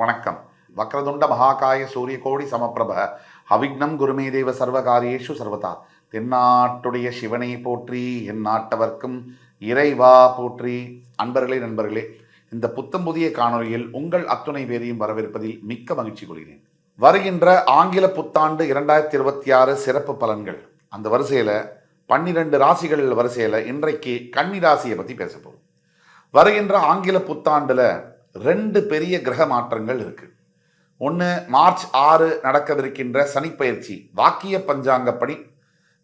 வணக்கம். வக்ரதுண்ட மகாகாய சூரியகோடி சமப்பிரப அவிக்னம் குருமே தேவ சர்வகாரியேஷு சர்வதா. தென்னாட்டுடைய சிவனை போற்றி, என் நாட்டவர்க்கும் இறைவா போற்றி. அன்பர்களே, நண்பர்களே, இந்த புத்தம் புதிய காணொலியில் உங்கள் அத்துணை பேரையும் வரவேற்பதில் மிக்க மகிழ்ச்சி கொள்கிறேன். வருகின்ற ஆங்கில புத்தாண்டு 2026 சிறப்பு பலன்கள், அந்த வரிசையில் 12 ராசிகள் வரிசையில் இன்றைக்கு கன்னி ராசியை பற்றி பேச போகிறோம். வருகின்ற ஆங்கில புத்தாண்டில் 2 பெரிய கிரக மாற்றங்கள் இருக்கு. ஒன்று, மார்ச் 6 நடக்கவிருக்கின்ற சனிப்பெயர்ச்சி. வாக்கிய பஞ்சாங்கப்படி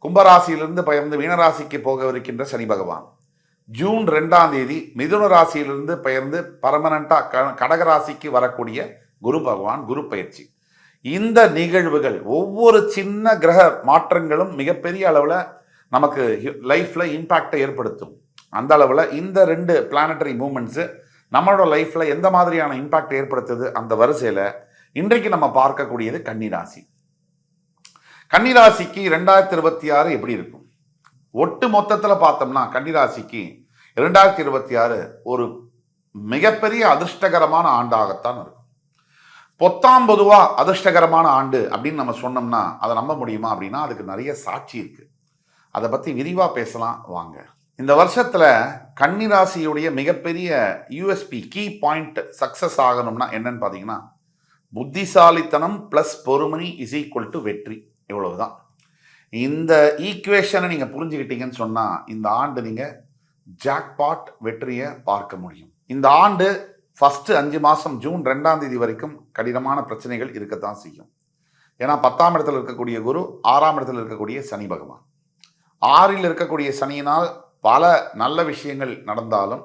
கும்பராசியிலிருந்து பெயர்ந்து மீனராசிக்கு போகவிருக்கின்ற சனி பகவான். ஜூன் 2 மிதுன ராசியிலிருந்து பெயர்ந்து பர்மனண்டா கடகராசிக்கு வரக்கூடிய குரு பகவான் குரு பயிற்சி. இந்த நிகழ்வுகள், ஒவ்வொரு சின்ன கிரக மாற்றங்களும் மிகப்பெரிய அளவில் நமக்கு லைஃப்ல இம்பாக்டை ஏற்படுத்தும். அந்த அளவில் இந்த 2 பிளானட்டரி மூமெண்ட்ஸு நம்மளோட லைஃப்பில் எந்த மாதிரியான இம்பாக்ட் ஏற்படுத்துது, அந்த வரிசையில் இன்றைக்கு நம்ம பார்க்கக்கூடியது கன்னிராசி. கன்னிராசிக்கு 2026 எப்படி இருக்கும்? ஒட்டு மொத்தத்தில் பார்த்தோம்னா கன்னிராசிக்கு 2026 ஒரு மிகப்பெரிய அதிர்ஷ்டகரமான ஆண்டாகத்தான் இருக்கும். பொதுவாக அதிர்ஷ்டகரமான ஆண்டு அப்படின்னு நம்ம சொன்னோம்னா அதை நம்ப முடியுமா அப்படின்னா அதுக்கு நிறைய சாட்சி இருக்கு. அதை பற்றி விரிவாக பேசலாம் வாங்க. இந்த வருஷத்துல கன்னிராசியுடைய மிகப்பெரிய யூஎஸ்பி கீ பாயிண்ட் சக்சஸ் ஆகணும்னா என்னன்னு பார்த்தீங்கன்னா, புத்திசாலித்தனம் பிளஸ் பொறுமை இஸ் ஈக்குவல் டு வெற்றி. இவ்வளவுதான். இந்த ஈக்குவேஷனை நீங்க புரிஞ்சுக்கிட்டீங்கன்னு சொன்னா இந்த ஆண்டு நீங்க ஜாக்பாட் வெற்றியை பார்க்க முடியும். இந்த ஆண்டு ஃபர்ஸ்ட் 5 மாசம் ஜூன் 2 வரைக்கும் கடினமான பிரச்சனைகள் இருக்கத்தான் செய்யும். ஏன்னா 10ஆம் இடத்துல இருக்கக்கூடிய குரு, 6ஆம் இடத்துல இருக்கக்கூடிய சனி பகவான். 6ல் இருக்கக்கூடிய சனியினால் பல நல்ல விஷயங்கள் நடந்தாலும்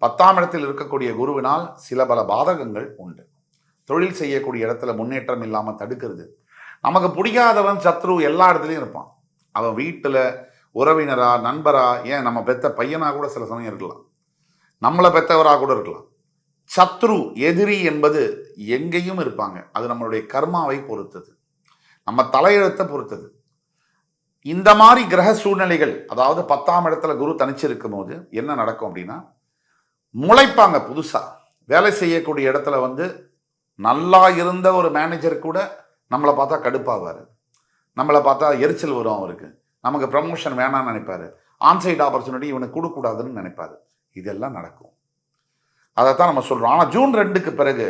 10ஆம் இடத்தில் இருக்கக்கூடிய குருவினால் சில பல பாதகங்கள் உண்டு. தொழில் செய்யக்கூடிய இடத்துல முன்னேற்றம் இல்லாமல் தடுக்கிறது. நமக்கு பிடிக்காதவன் சத்ரு எல்லா இடத்துலையும் இருப்பான். அவன் வீட்டில் உறவினரா, நண்பரா, ஏன் நம்ம பெத்த பையனா கூட சில சமயம் இருக்கலாம், நம்மளை பெத்தவராக கூட இருக்கலாம். சத்ரு, எதிரி என்பது எங்கேயும் இருப்பாங்க. அது நம்மளுடைய கர்மாவை பொறுத்தது, நம்ம தலையெழுத்தை பொறுத்தது. இந்த மாதிரி கிரக சூழ்நிலைகள், அதாவது 10ஆம் இடத்துல குரு தனிச்சிருக்கும் போது என்ன நடக்கும் அப்படின்னா, முளைப்பாங்க. புதுசா வேலை செய்யக்கூடிய இடத்துல நல்லா இருந்த ஒரு மேனேஜர் கூட நம்மளை பார்த்தா கடுப்பாவார், நம்மளை பார்த்தா எரிச்சல் வரும். அவருக்கு நமக்கு ப்ரமோஷன் வேணாம்னு நினைப்பாரு, ஆன்சைட் ஆப்பர்ச்சுனிட்டி இவனுக்கு கொடுக்கூடாதுன்னு நினைப்பாரு. இதெல்லாம் நடக்கும். அதைத்தான் நம்ம சொல்றோம். ஆனால் ஜூன் 2க்கு பிறகு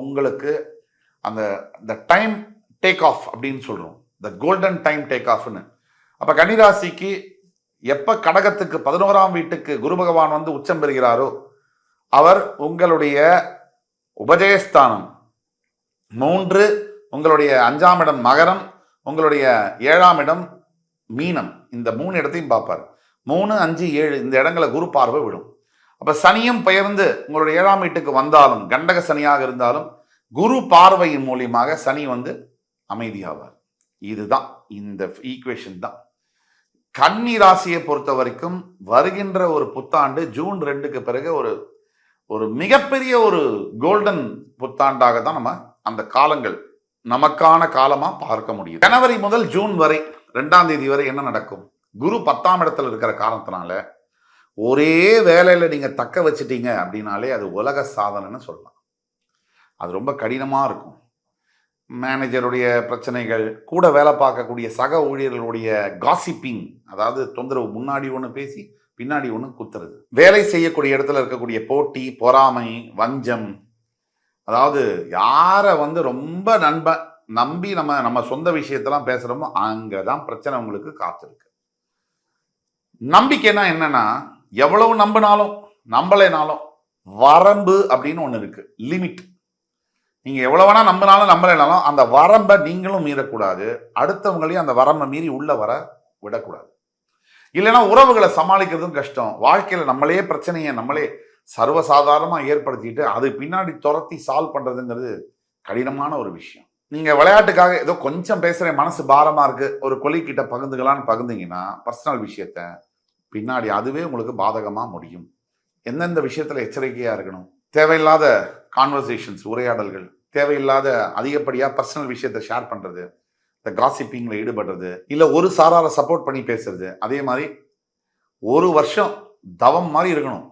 உங்களுக்கு அந்த டைம் டேக் ஆஃப் அப்படின்னு சொல்றோம், த கோல்டன் டைம் டேக் ஆஃப்னு. அப்ப கன்னிராசிக்கு எப்ப கடகத்துக்கு 11ஆம் வீட்டுக்கு குரு பகவான் உச்சம் பெறுகிறாரோ, அவர் உங்களுடைய உபஜயஸ்தானம் 3, உங்களுடைய 5ஆம் இடம் மகரம், உங்களுடைய 7ஆம் இடம் மீனம், இந்த 3 இடத்தையும் பார்ப்பார். 3, 5, 7 இந்த இடங்களை குரு பார்வை விடும். அப்ப சனியும் பெயர்ந்து உங்களுடைய 7ஆம் வீட்டுக்கு வந்தாலும், கண்டக சனியாக இருந்தாலும், குரு பார்வையின் மூலியமாக சனி அமைதியாவார். இதுதான் இந்த ஈக்குவேஷன் தான். கன்னி ராசியை பொறுத்த வரைக்கும் வருகின்ற ஒரு புத்தாண்டு ஜூன் 2க்கு பிறகு ஒரு மிகப்பெரிய ஒரு கோல்டன் புத்தாண்டாக தான் நம்ம அந்த காலங்கள் நமக்கான காலமா பார்க்க முடியும். ஜனவரி முதல் ஜூன் வரை 2 வரை என்ன நடக்கும்? குரு 10ஆம் இடத்துல இருக்கிற காரணத்தினால ஒரே வேலையில நீங்க தக்க வச்சிட்டீங்க அப்படின்னாலே அது உலக சாதனைன்னு சொல்லலாம். அது ரொம்ப கடினமா இருக்கும். மேனேஜருடைய பிரச்சனைகள், கூட வேலை பார்க்கக்கூடிய சக ஊழியர்களுடைய காசிப்பிங், அதாவது தொந்தரவு, முன்னாடி ஒன்று பேசி பின்னாடி ஒன்று குத்துறது, வேலை செய்யக்கூடிய இடத்துல இருக்கக்கூடிய போட்டி, பொறாமை, வஞ்சம், அதாவது யாரை ரொம்ப நம்பி நம்ம சொந்த விஷயத்தெல்லாம் பேசுறோமோ அங்கதான் பிரச்சனை உங்களுக்கு காத்திருக்கு. நம்பிக்கைன்னா என்னன்னா, எவ்வளவு நம்பினாலும் நம்பலைனாலும் வரம்பு அப்படின்னு ஒன்று இருக்கு, லிமிட். நீங்க எவ்வளவு வேணா நம்பினாலும் நம்பலைனாலும் அந்த வரம்பை நீங்களும் மீறக்கூடாது, அடுத்தவங்களையும் அந்த வரம்பை மீறி உள்ள வர விடக்கூடாது. இல்லைன்னா உறவுகளை சமாளிக்கிறதும் கஷ்டம். வாழ்க்கையில நம்மளே பிரச்சனையை நம்மளே சர்வசாதாரணமா ஏற்படுத்திட்டு அது பின்னாடி துரத்தி சால்வ் பண்றதுங்கிறது கடினமான ஒரு விஷயம். நீங்க விளையாட்டுக்காக ஏதோ கொஞ்சம் பேசுறேன், மனசு பாரமா இருக்கு, ஒரு கொலிக்கிட்ட பகிர்ந்துக்கலான்னு பகிர்ந்தீங்கன்னா பர்சனல் விஷயத்த பின்னாடி அதுவே உங்களுக்கு பாதகமா முடியும். எந்தெந்த விஷயத்துல எச்சரிக்கையா இருக்கணும்? தேவையில்லாத கான்வர்சேஷன்ஸ், உரையாடல்கள், தேவையில்லாத அதிகப்படியா பர்சனல் விஷயத்தை ஷேர் பண்றது, இந்த காசிப்பிங்ல ஈடுபடுறது, இல்ல ஒரு சாராரை சப்போர்ட் பண்ணி பேசுறது. அதே மாதிரி 1 வருஷம் தவம் மாதிரி இருக்கணும்.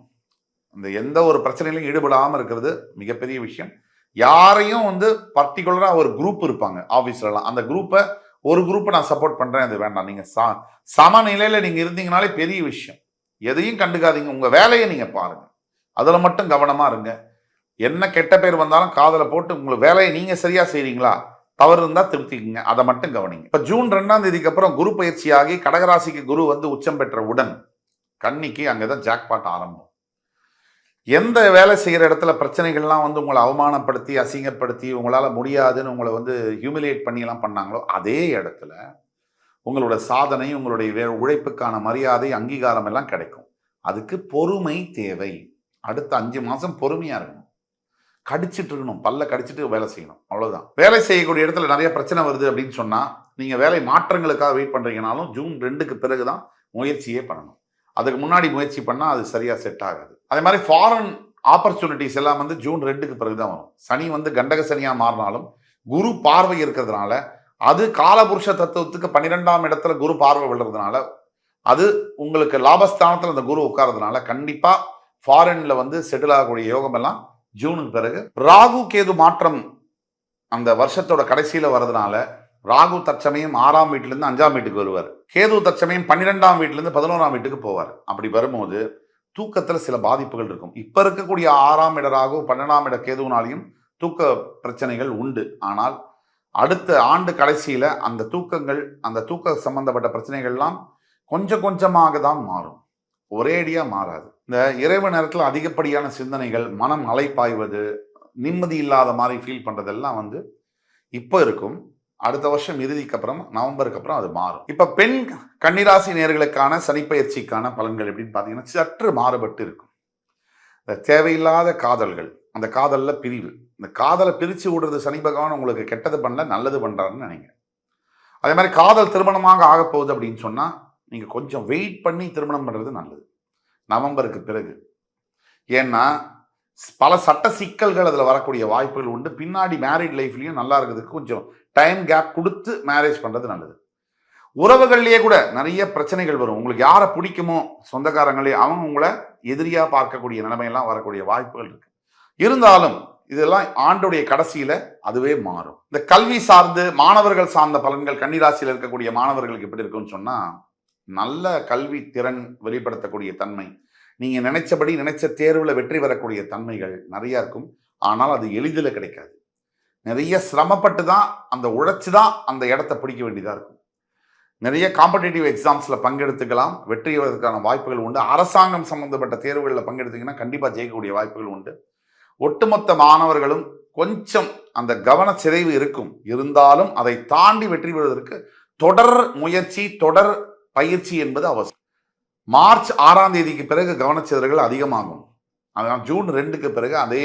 இந்த எந்த ஒரு பிரச்சனையிலும் ஈடுபடாமல் இருக்கிறது மிகப்பெரிய விஷயம். யாரையும் வந்து பர்டிகுலரா ஒரு குரூப் இருப்பாங்க ஆபீஸ்லாம், அந்த ஒரு குரூப்பை நான் சப்போர்ட் பண்றேன், அது வேண்டாம். நீங்க சமநிலையில நீங்க இருந்தீங்கனாலே பெரிய விஷயம். எதையும் கண்டுக்காதீங்க, உங்க வேலையை நீங்க பாருங்க, அதுல மட்டும் கவனமா இருங்க. என்ன கெட்ட பேர் வந்தாலும் காதல போட்டு உங்க வேலையை நீங்க சரியா செய்றீங்களா, தவறு இருந்தா திருத்திக்கங்க, அதை மட்டும் கவனிங்க. இப்ப ஜூன் 2ஆம் தேதிக்கு அப்புறம் குரு பயிற்சியாகி கடகராசிக்கு குரு வந்து உச்சம் பெற்றவுடன் கன்னிக்கு அங்கதான் ஜாக்பாட் ஆரம்பம். எந்த வேலை செய்கிற இடத்துல பிரச்சனைகள்லாம் வந்து உங்களை அவமானப்படுத்தி அசிங்கப்படுத்தி உங்களால முடியாதுன்னு உங்களை வந்து ஹியூமிலியேட் பண்ணிலாம் பண்ணாங்களோ, அதே இடத்துல உங்களோட சாதனை, உங்களுடைய உழைப்புக்கான மரியாதை, அங்கீகாரம் எல்லாம் கிடைக்கும். அதுக்கு பொறுமை தேவை. அடுத்த 5 மாசம் பொறுமையா இருக்கணும். கடிச்சிட்டு இருக்கணும், பல்ல கடிச்சிட்டு வேலை செய்யணும், அவ்வளவுதான். வேலை செய்யக்கூடிய இடத்துல நிறைய பிரச்சனை வருது அப்படின்னு சொன்னா, நீங்க வேலை மாற்றங்களுக்காக வெயிட் பண்றீங்கனாலும் ஜூன் 2க்கு பிறகுதான் முயற்சியே பண்ணணும். அதுக்கு முன்னாடி முயற்சி பண்ணா அது சரியா செட் ஆகாது. அதே மாதிரி ஃபாரின் ஆப்பர்ச்சுனிட்டிஸ் எல்லாம் வந்து ஜூன் 2க்கு பிறகுதான் வரும். சனி வந்து கண்டக சனியா மாறினாலும் குரு பார்வை இருக்கிறதுனால, அது காலபுருஷ தத்துவத்துக்கு 12ஆம் இடத்துல குரு பார்வை விழுறதுனால, அது உங்களுக்கு லாபஸ்தானத்துல அந்த குரு உட்கார்றதுனால கண்டிப்பா ஃபாரின்ல வந்து செட்டில் ஆகக்கூடிய யோகம் எல்லாம் ஜூனுக்கு பிறகு. ராகு கேது மாற்றம் அந்த வருஷத்தோட கடைசியில வர்றதுனால, ராகு தற்சமயம் 6ஆம் வீட்டிலிருந்து 5ஆம் வீட்டுக்கு வருவார். கேது தற்சமயம் 12ஆம் வீட்டிலிருந்து 11ஆம் வீட்டுக்கு போவார். அப்படி வரும்போது தூக்கத்துல சில பாதிப்புகள் இருக்கும். இப்ப இருக்கக்கூடிய 6ஆம் இட ராகு 12ஆம் இட கேதுனாலையும் தூக்க பிரச்சனைகள் உண்டு. ஆனால் அடுத்த ஆண்டு கடைசியில அந்த தூக்க சம்பந்தப்பட்ட பிரச்சனைகள்லாம் கொஞ்சம் கொஞ்சமாக தான் மாறும், ஒரேடியா மாறாது. இந்த இரவு நேரத்தில் அதிகப்படியான சிந்தனைகள், மனம் அலைப்பாய்வது, நிம்மதி இல்லாத மாதிரி ஃபீல் பண்றதெல்லாம் வந்து இப்போ இருக்கும். அடுத்த வருஷம் இறுதிக்கு அப்புறம், நவம்பருக்கு அப்புறம் அது மாறும். இப்ப பெண் கன்னிராசி நேயர்களுக்கான சனிப்பெயர்ச்சிக்கான பலன்கள் எப்படின்னு பாத்தீங்கன்னா சற்று மாறுபட்டு இருக்கும். இந்த தேவையில்லாத காதல்கள், அந்த காதல்ல பிரிவு, இந்த காதலை பிரிச்சு விடுறது சனி பகவான் உங்களுக்கு கெட்டது பண்ணல, நல்லது பண்றாருன்னு நினைங்க. அதே மாதிரி காதல் திருமணமாக ஆக போகுது அப்படின்னு சொன்னா நீங்க கொஞ்சம் வெயிட் பண்ணி திருமணம் பண்றது நல்லது நவம்பருக்கு பிறகு. ஏன்னா பல சட்ட சிக்கல்கள் அதுல வரக்கூடிய வாய்ப்புகள் உண்டு. பின்னாடி மேரிட் லைஃப்லயும் நல்லா இருக்கிறதுக்கு கொஞ்சம் டைம் கேப் கொடுத்து மேரேஜ் பண்றது நல்லது. உறவுகள்லயே கூட நிறைய பிரச்சனைகள் வரும். உங்களுக்கு யாரை பிடிக்குமோ சொந்தக்காரங்களே அவங்க உங்களை எதிரியா பார்க்கக்கூடிய நிலைமையெல்லாம் வரக்கூடிய வாய்ப்புகள் இருக்கு. இருந்தாலும் இதெல்லாம் ஆண்டுடைய கடைசியில அதுவே மாறும். இந்த கல்வி சார்ந்து மாணவர்கள் சார்ந்த பலன்கள் கன்னிராசியில் இருக்கக்கூடிய மாணவர்களுக்கு எப்படி இருக்குன்னு சொன்னா, நல்ல கல்வி திறன் வெளிப்படுத்தக்கூடிய தன்மை, நீங்க நினைச்சபடி நினைச்ச தேர்வுல வெற்றி பெறக்கூடிய தன்மைகள் நிறைய இருக்கும். ஆனால் அது எளிதில் கிடைக்காது. நிறைய சிரமப்பட்டு தான், அந்த உழைச்சுதான் அந்த இடத்தை பிடிக்க வேண்டியதா இருக்கும். நிறைய காம்படிட்டிவ் எக்ஸாம்ஸ்ல பங்கெடுத்துக்கலாம், வெற்றி பெறுவதற்கான வாய்ப்புகள் உண்டு. அரசாங்கம் சம்பந்தப்பட்ட தேர்வுகளில் பங்கெடுத்தீங்கன்னா கண்டிப்பா ஜெயிக்கக்கூடிய வாய்ப்புகள் உண்டு. ஒட்டுமொத்த மாணவர்களும் கொஞ்சம் அந்த கவன சிதைவு இருக்கும். இருந்தாலும் அதை தாண்டி வெற்றி பெறுவதற்கு தொடர் முயற்சி, தொடர் பயிற்சி என்பது அவசியம். மார்ச் 6ஆம் தேதிக்கு பிறகு கவனச்சிதறல்கள் அதிகமாகும். அதனால் ஜூன் 2க்கு பிறகு அதே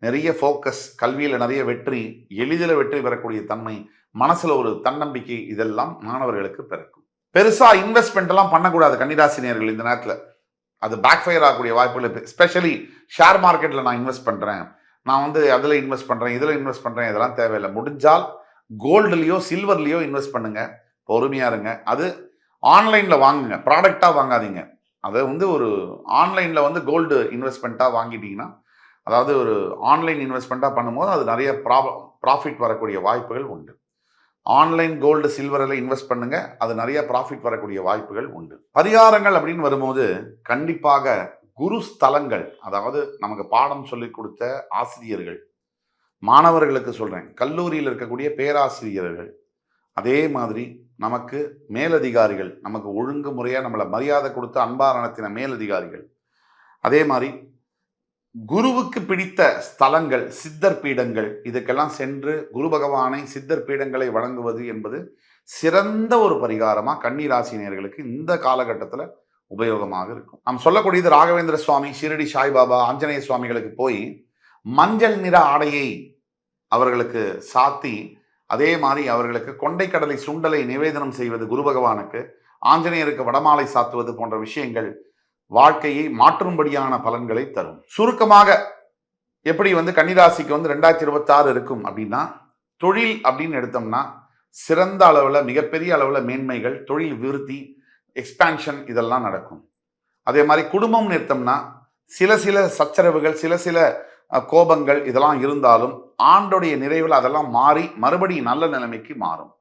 நிறைய ஃபோக்கஸ், கல்வியில நிறைய வெற்றி, எளிதில் வெற்றி பெறக்கூடிய தன்மை, மனசுல ஒரு தன்னம்பிக்கை, இதெல்லாம் மாணவர்களுக்கு பிறக்கும். பெருசா இன்வெஸ்ட்மெண்ட் எல்லாம் பண்ணக்கூடாது கன்னிராசினியர்கள் இந்த நேரத்தில். அது பேக் ஃபயர் ஆகக்கூடிய வாய்ப்புகள். எஸ்பெஷலி ஷேர் மார்க்கெட்ல நான் இன்வெஸ்ட் பண்றேன், நான் வந்து அதுல இன்வெஸ்ட் பண்றேன், இதுல இன்வெஸ்ட் பண்றேன், இதெல்லாம் தேவையில்லை. முடிஞ்சால் கோல்டுலயோ சில்வர்லயோ இன்வெஸ்ட் பண்ணுங்க, பொறுமையா இருங்க. அது ஆன்லைன்ல வாங்குங்க, ப்ராடக்டா வாங்காதீங்க. அதை வந்து ஒரு ஆன்லைன்ல வந்து கோல்டு இன்வெஸ்ட்மெண்ட்டா வாங்கிட்டீங்கன்னா, அதாவது ஒரு ஆன்லைன் இன்வெஸ்ட்மெண்ட்டா பண்ணும்போது அது நிறைய ப்ராஃபிட் வரக்கூடிய வாய்ப்புகள் உண்டு. ஆன்லைன் கோல்டு சில்வரில் இன்வெஸ்ட் பண்ணுங்க, அது நிறைய ப்ராஃபிட் வரக்கூடிய வாய்ப்புகள் உண்டு. பரிகாரங்கள் அப்படின்னு வரும்போது கண்டிப்பாக குரு ஸ்தலங்கள், அதாவது நமக்கு பாடம் சொல்லிக் கொடுத்த ஆசிரியர்கள், மாணவர்களுக்கு சொல்றேன், கல்லூரியில் இருக்கக்கூடிய பேராசிரியர்கள், அதே மாதிரி நமக்கு மேலதிகாரிகள், நமக்கு ஒழுங்கு முறையா நம்மளை மரியாதை கொடுத்து அன்பா நடத்தின மேலதிகாரிகள், அதே மாதிரி குருவுக்கு பிடித்த ஸ்தலங்கள், சித்தர் பீடங்கள், இதுக்கெல்லாம் சென்று குரு பகவானை, சித்தர் பீடங்களை வழங்குவது என்பது சிறந்த ஒரு பரிகாரமா கன்னிராசினியர்களுக்கு இந்த காலகட்டத்தில் உபயோகமாக இருக்கும். நாம் சொல்லக்கூடியது ராகவேந்திர சுவாமி, ஷிரடி சாய்பாபா, ஆஞ்சநேய சுவாமிகளுக்கு போய் மஞ்சள் நிற ஆடையை அவர்களுக்கு சாத்தி, அதே மாதிரி அவர்களுக்கு கொண்டைக்கடலை சுண்டலை நிவேதனம் செய்வது குரு பகவானுக்கு, ஆஞ்சநேயருக்கு வடமாலை சாத்துவது போன்ற விஷயங்கள் வாழ்க்கையை மாற்றும்படியான பலன்களை தரும். சுருக்கமாக எப்படி வந்து கன்னிராசிக்கு வந்து 2026 இருக்கும் அப்படின்னா, தொழில் அப்படின்னு எடுத்தோம்னா சிறந்த அளவில், மிகப்பெரிய அளவில் மேன்மைகள், தொழில் விருத்தி, எக்ஸ்பான்ஷன் இதெல்லாம் நடக்கும். அதே மாதிரி குடும்பம் எடுத்தோம்னா சில சச்சரவுகள், சில கோபங்கள் இதெல்லாம் இருந்தாலும் ஆண்டுடைய நிறைவில் அதெல்லாம் மாறி மறுபடியும் நல்ல நிலைமைக்கு மாறும்.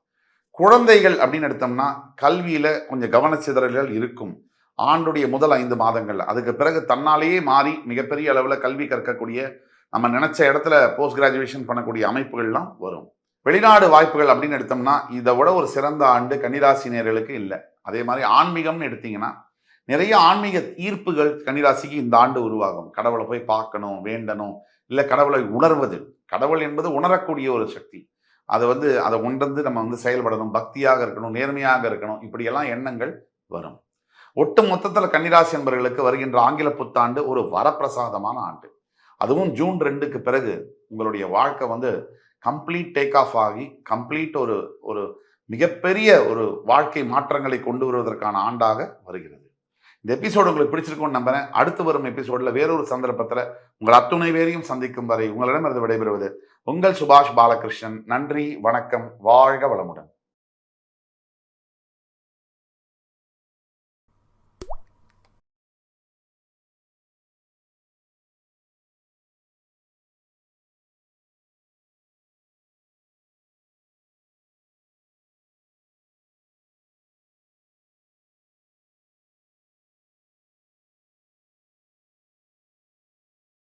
குழந்தைகள் அப்படின்னு எடுத்தோம்னா கல்வியில கொஞ்சம் கவனச்சிதறல்கள் இருக்கும் ஆண்டுடைய முதல் 5 மாதங்கள். அதுக்கு பிறகு தன்னாலேயே மாறி மிகப்பெரிய அளவில் கல்வி கற்கக்கூடிய நம்ம நினைச்ச இடத்துல போஸ்ட் கிராஜுவேஷன் பண்ணக்கூடிய அமைப்புகள்லாம் வரும். வெளிநாடு வாய்ப்புகள் அப்படின்னு எடுத்தோம்னா இதை விட ஒரு சிறந்த ஆண்டு கன்னிராசினியர்களுக்கு இல்லை. அதே மாதிரி ஆன்மீகம்னு எடுத்தீங்கன்னா நிறைய ஆன்மீக ஈர்ப்புகள் கன்னிராசிக்கு இந்த ஆண்டு உருவாகும். கடவுளை போய் பார்க்கணும், வேண்டணும், இல்லை கடவுளை உணர்வது. கடவுள் என்பது உணரக்கூடிய ஒரு சக்தி. அதை உணர்ந்து நம்ம செயல்படணும், பக்தியாக இருக்கணும், நேர்மையாக இருக்கணும், இப்படியெல்லாம் எண்ணங்கள் வரும். ஒட்டு மொத்தத்தில் கன்னிராசி என்பவர்களுக்கு வருகின்ற ஆங்கில புத்தாண்டு ஒரு வரப்பிரசாதமான ஆண்டு. அதுவும் ஜூன் 2க்கு பிறகு உங்களுடைய வாழ்க்கை கம்ப்ளீட் டேக் ஆஃப் ஆகி கம்ப்ளீட் ஒரு ஒரு மிகப்பெரிய ஒரு வாழ்க்கை மாற்றங்களை கொண்டு வருவதற்கான ஆண்டாக வருகிறது. இந்த எபிசோடு உங்களுக்கு பிடிச்சிருக்கும்னு நம்புறேன். அடுத்து வரும் எபிசோடில் வேறொரு சந்தர்ப்பத்தில் உங்கள் அத்துணை பேரையும் சந்திக்கும் வரை உங்களிடமிருந்து விடைபெறுவது உங்கள் சுபாஷ் பாலகிருஷ்ணன். நன்றி, வணக்கம், வாழ்க வளமுடன்.